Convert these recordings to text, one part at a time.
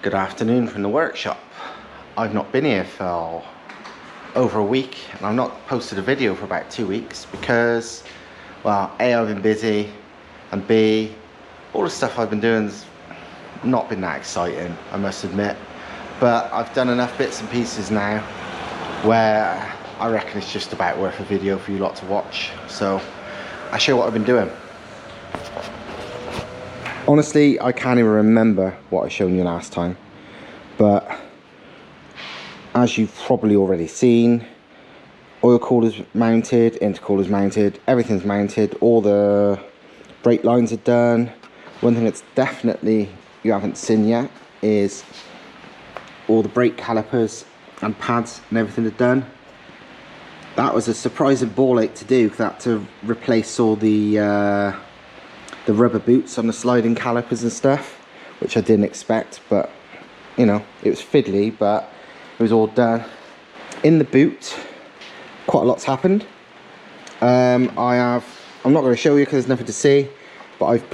Good afternoon from the workshop. I've not been here for over a week and I've not posted a video for about 2 weeks because, well, A, I've been busy, and B, all the stuff I've been doing's not been that exciting, I must admit. But I've done enough bits and pieces now where I reckon it's just about worth a video for you lot to watch. So I'll show you what I've been doing. Honestly, I can't even remember what I showed you last time, but as you've probably already seen, oil coolers mounted, intercoolers mounted, everything's mounted, all the brake lines are done. One thing that's definitely you haven't seen yet is all the brake calipers and pads and everything are done. That was a surprising ball ache to do, because I had to replace all the rubber boots on the sliding calipers and stuff, which I didn't expect, but you know, it was fiddly, but it was all done. In the boot, quite a lot's happened. I'm not going to show you because there's nothing to see, but I've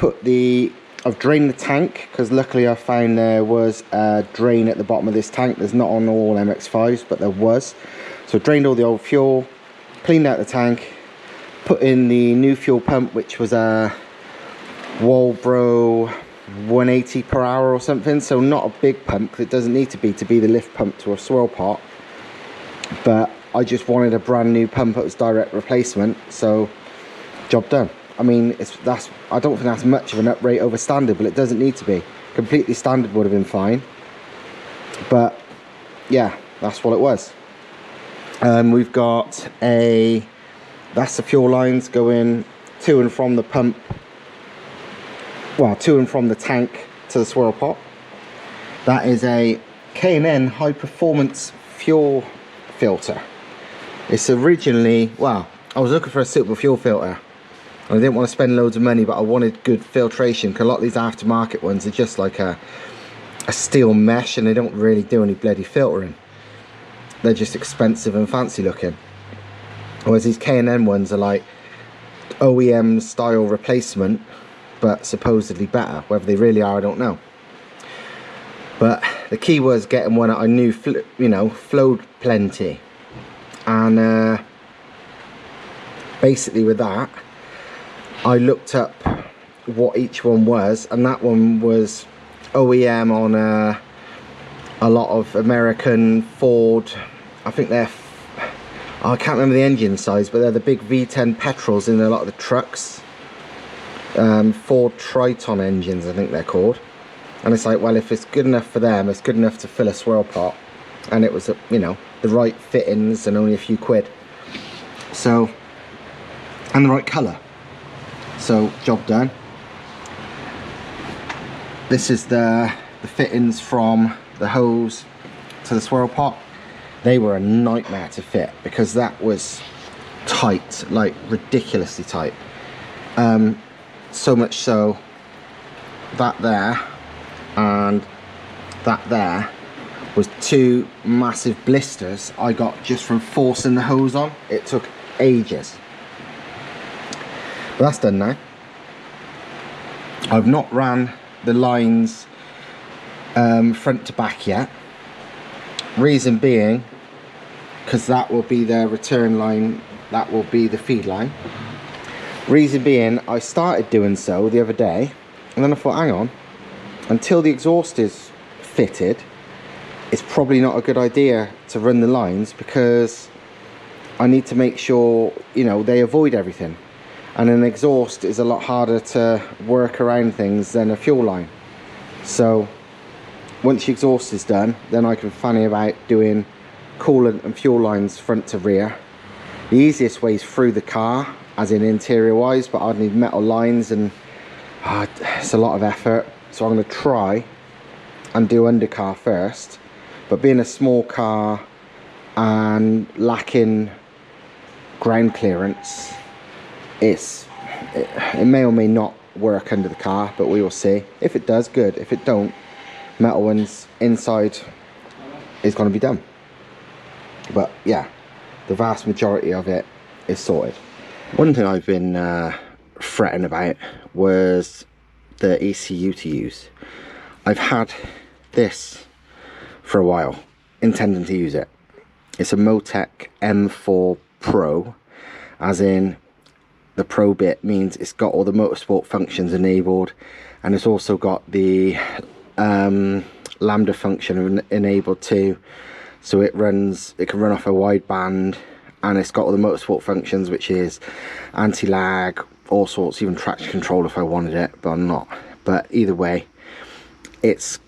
drained the tank, because luckily I found there was a drain at the bottom of this tank. There's not on all MX5s, but there was. So I drained all the old fuel, cleaned out the tank, put in the new fuel pump, which was a Volvo 180 per hour or something, so not a big pump, because it doesn't need to be the lift pump to a swirl pot, but I just wanted a brand new pump that was direct replacement, so job done. I mean, I don't think that's much of an uprate over standard, but it doesn't need to be. Completely standard would have been fine, but yeah, that's what it was. We've got that's the fuel lines going to and from the pump, well, to and from the tank to the swirl pot. That is a K&N high performance fuel filter. It's originally, well, I was looking for a suitable fuel filter. I didn't want to spend loads of money, but I wanted good filtration, because a lot of these aftermarket ones are just like a steel mesh, and they don't really do any bloody filtering. They're just expensive and fancy looking. Whereas these K&N ones are like OEM style replacement, but supposedly better. Whether they really are, I don't know. But the key was getting one that I knew flowed plenty, and basically with that I looked up what each one was, and that one was OEM on a lot of American Ford. I think I can't remember the engine size, but they're the big V10 petrols in a lot of the trucks. Ford Triton engines, I think they're called. And it's like, well, if it's good enough for them, it's good enough to fill a swirl pot. And it was, the right fittings and only a few quid. So, and the right colour. So, job done. This is the fittings from the hose to the swirl pot. They were a nightmare to fit, because that was tight, like ridiculously tight. So much so that there and that there was 2 massive blisters I got just from forcing the hose on. It took ages, but that's done now. I've not ran the lines front to back yet. Reason being, because that will be the return line, that will be the feed line. Reason being, I started doing so the other day, and then I thought, hang on, until the exhaust is fitted, it's probably not a good idea to run the lines, because I need to make sure, they avoid everything. And an exhaust is a lot harder to work around things than a fuel line. So once the exhaust is done, then I can fanny about doing coolant and fuel lines front to rear. The easiest way is through the car, as in interior wise, but I'd need metal lines, and it's a lot of effort. So I'm going to try and do undercar first, but being a small car and lacking ground clearance, it may or may not work under the car, but we will see. If it does, good. If it don't, metal ones inside is going to be done. But yeah, the vast majority of it is sorted. One thing I've been fretting about was the ECU to use. I've had this for a while, intending to use it. It's a Motec M4 Pro, as in the Pro bit means it's got all the motorsport functions enabled, and it's also got the lambda function enabled too, so it can run off a wideband, and it's got all the motorsport functions, which is anti-lag, all sorts, even traction control if I wanted it, but I'm not. But either way, it's,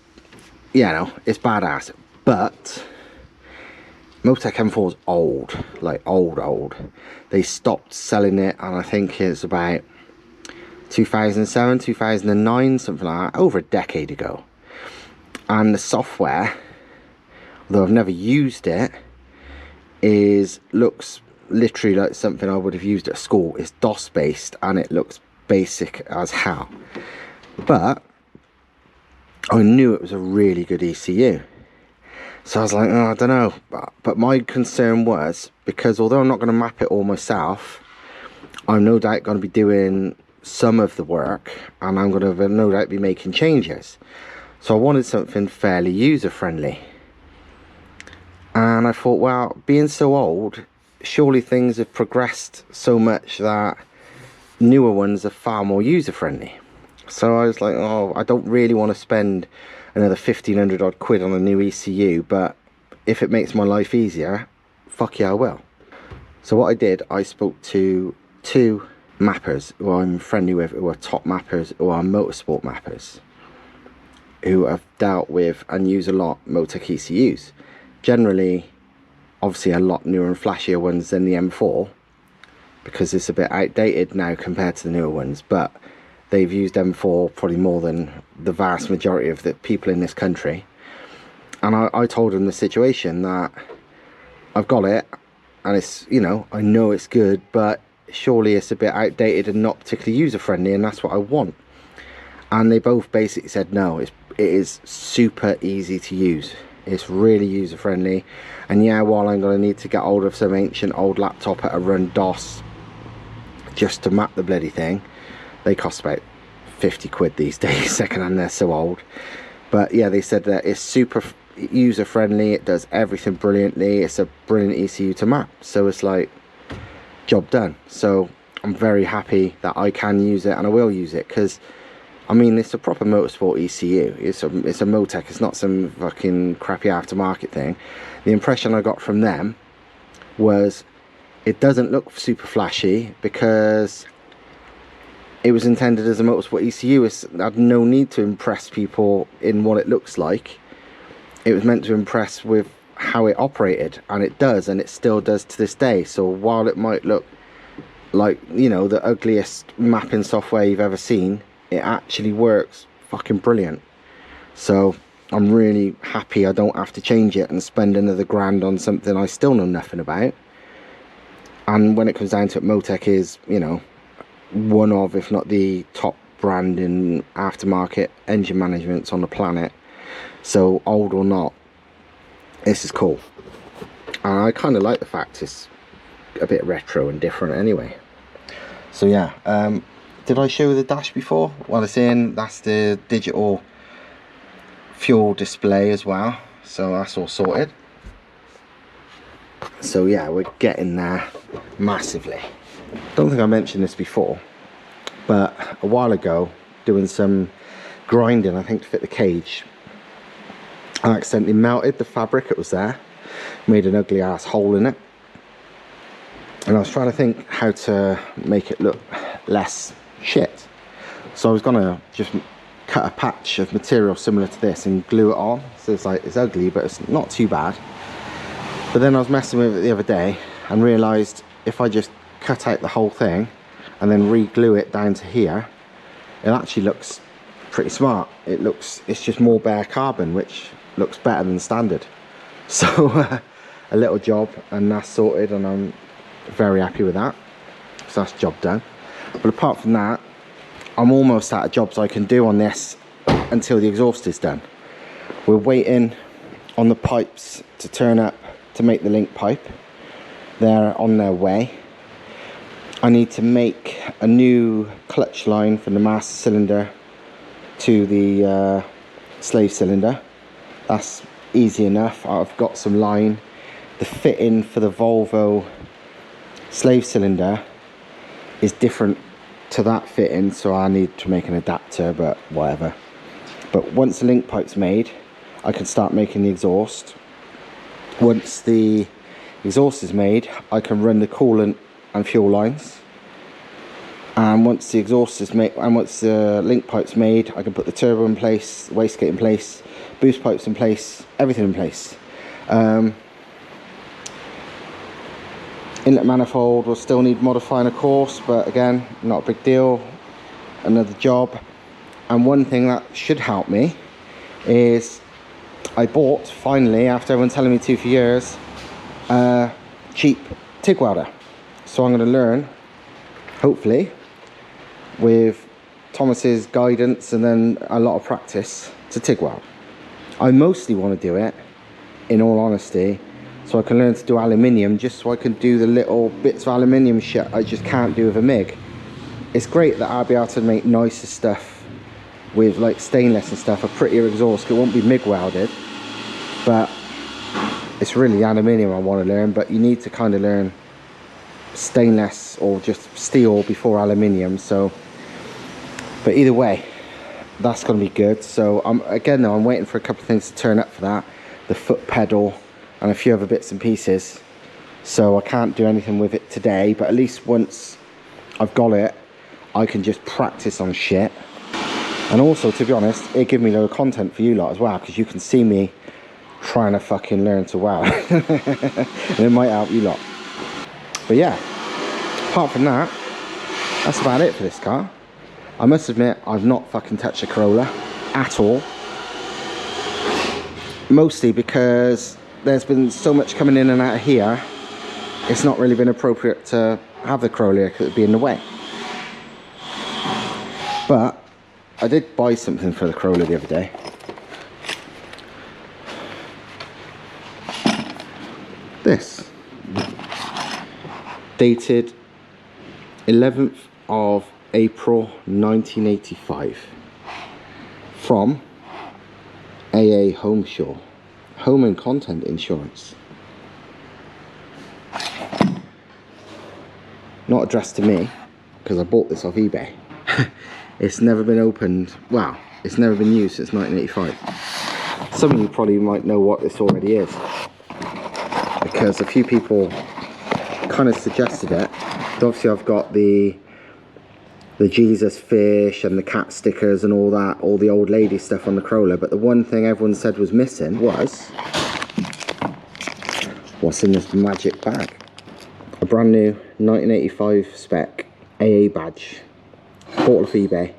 you know, it's badass. But Motec M4 is old, like old. They stopped selling it, and I think it's about 2007, 2009, something like that, over a decade ago. And the software, although I've never used it, looks literally like something I would have used at school. It's DOS based, and it looks basic as hell. But I knew it was a really good ECU. So I was like, oh, I don't know. But my concern was, because although I'm not going to map it all myself, I'm no doubt going to be doing some of the work, and I'm going to no doubt be making changes. So I wanted something fairly user-friendly. And I thought, well, being so old, surely things have progressed so much that newer ones are far more user-friendly. So I was like, oh, I don't really want to spend another 1,500 odd quid on a new ECU, but if it makes my life easier, fuck yeah, I will. So what I did, I spoke to 2 mappers who I'm friendly with, who are top mappers, who are motorsport mappers, who have dealt with and use a lot Motec ECUs. Generally, obviously a lot newer and flashier ones than the M4, because it's a bit outdated now compared to the newer ones, but they've used M4 probably more than the vast majority of the people in this country. And I told them the situation, that I've got it, and it's, you know, I know it's good, but surely it's a bit outdated and not particularly user friendly, and that's what I want. And they both basically said no, it is super easy to use. It's really user friendly. And yeah, while I'm going to need to get hold of some ancient old laptop at a run DOS just to map the bloody thing, they cost about 50 quid these days, secondhand, they're so old. But yeah, they said that it's super user friendly, it does everything brilliantly, it's a brilliant ECU to map. So it's like, job done. So I'm very happy that I can use it, and I will use it, because I mean, it's a proper motorsport ECU. It's a Motec, it's not some fucking crappy aftermarket thing. The impression I got from them was it doesn't look super flashy, because it was intended as a motorsport ECU. It had no need to impress people in what it looks like. It was meant to impress with how it operated, and it does, and it still does to this day. So while it might look like, you know, the ugliest mapping software you've ever seen, it actually works fucking brilliant. So I'm really happy I don't have to change it and spend another grand on something I still know nothing about. And when it comes down to it, Motec is, you know, one of, if not the top brand in aftermarket engine management on the planet. So old or not, this is cool. And I kind of like the fact it's a bit retro and different anyway. So yeah, did I show the dash before? Well, it's in, that's the digital fuel display as well, so that's all sorted. So yeah, we're getting there massively. Don't think I mentioned this before, but a while ago, doing some grinding, I think to fit the cage, I accidentally melted the fabric that was there, made an ugly ass hole in it, and I was trying to think how to make it look less shit. So I was gonna just cut a patch of material similar to this and glue it on, so it's like, it's ugly but it's not too bad. But then I was messing with it the other day and realized if I just cut out the whole thing and then re-glue it down to here, it actually looks pretty smart. It's just more bare carbon, which looks better than standard. So a little job, and that's sorted, and I'm very happy with that. So that's job done. But apart from that, I'm almost out of jobs I can do on this until the exhaust is done. We're waiting on the pipes to turn up to make the link pipe. They're on their way. I need to make a new clutch line from the master cylinder to the slave cylinder. That's easy enough. I've got some line. The fitting for the Volvo slave cylinder is different to that fitting, so I need to make an adapter, but whatever. But once the link pipe's made, I can start making the exhaust. Once the exhaust is made, I can run the coolant and fuel lines. And once the exhaust is made, and once the link pipe's made, I can put the turbo in place, the wastegate in place, boost pipes in place, everything in place. Inlet manifold will still need modifying, of course, but again, not a big deal. Another job. And one thing that should help me is I bought, finally, after everyone telling me to for years, a cheap TIG welder. So I'm going to learn, hopefully, with Thomas's guidance and then a lot of practice, to TIG weld. I mostly want to do it, in all honesty, so I can learn to do aluminium, just so I can do the little bits of aluminium shit I just can't do with a MIG. It's great that I'll be able to make nicer stuff with like stainless and stuff, a prettier exhaust. It won't be MIG welded, but it's really aluminium I want to learn. But you need to kind of learn stainless or just steel before aluminium. So, but either way, that's going to be good. So I'm waiting for a couple of things to turn up for that, the foot pedal and a few other bits and pieces. So I can't do anything with it today, but at least once I've got it, I can just practice on shit. And also, to be honest, it gives me a load of content for you lot as well, because you can see me trying to fucking learn to weld. And it might help you lot. But yeah, apart from that, that's about it for this car. I must admit, I've not fucking touched a Corolla at all. Mostly because there's been so much coming in and out of here, it's not really been appropriate to have the Corolla because it would be in the way. But I did buy something for the Corolla the other day. This. Dated 11th of April 1985. From AA Homeshore. Home and Content Insurance. Not addressed to me, because I bought this off eBay. It's never been opened, well, it's never been used since 1985. Some of you probably might know what this already is, because a few people kind of suggested it. Obviously I've got the Jesus fish and the cat stickers and all that, all the old lady stuff on the Corolla, but the one thing everyone said was missing was what's in this magic bag. A brand new 1985 spec AA badge. Bought off eBay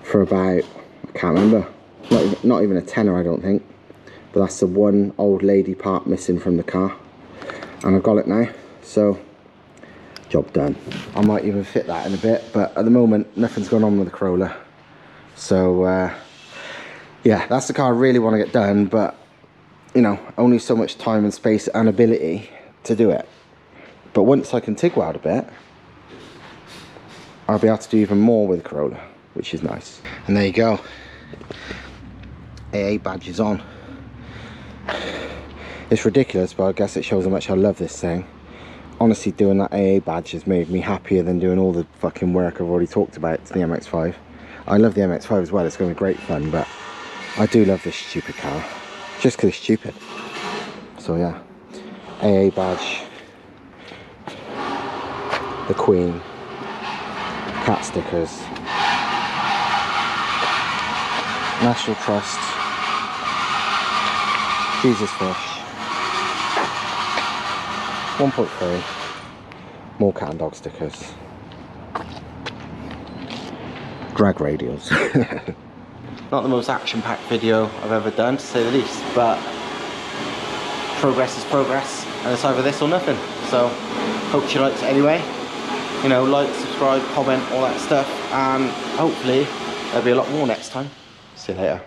for about, I can't remember, not even a tenner I don't think, but that's the one old lady part missing from the car, and I've got it now, so job done. I might even fit that in a bit, but at the moment nothing's going on with the Corolla. So yeah, that's the car I really want to get done, but you know, only so much time and space and ability to do it. But once I can TIG weld a bit, I'll be able to do even more with the Corolla, which is nice. And there you go, AA badge is on. It's ridiculous, but I guess it shows how much I love this thing. Honestly, doing that AA badge has made me happier than doing all the fucking work I've already talked about to the MX-5. I love the MX-5 as well, it's going to be great fun, but I do love this stupid car, just because it's stupid. So yeah, AA badge, the Queen, cat stickers, National Trust, Jesus fish, 1.3, more cat and dog stickers, drag radials. Not the most action-packed video I've ever done, to say the least, but progress is progress, and it's either this or nothing. So hope you liked it anyway. You know, like, subscribe, comment, all that stuff, and hopefully there'll be a lot more next time. See you later.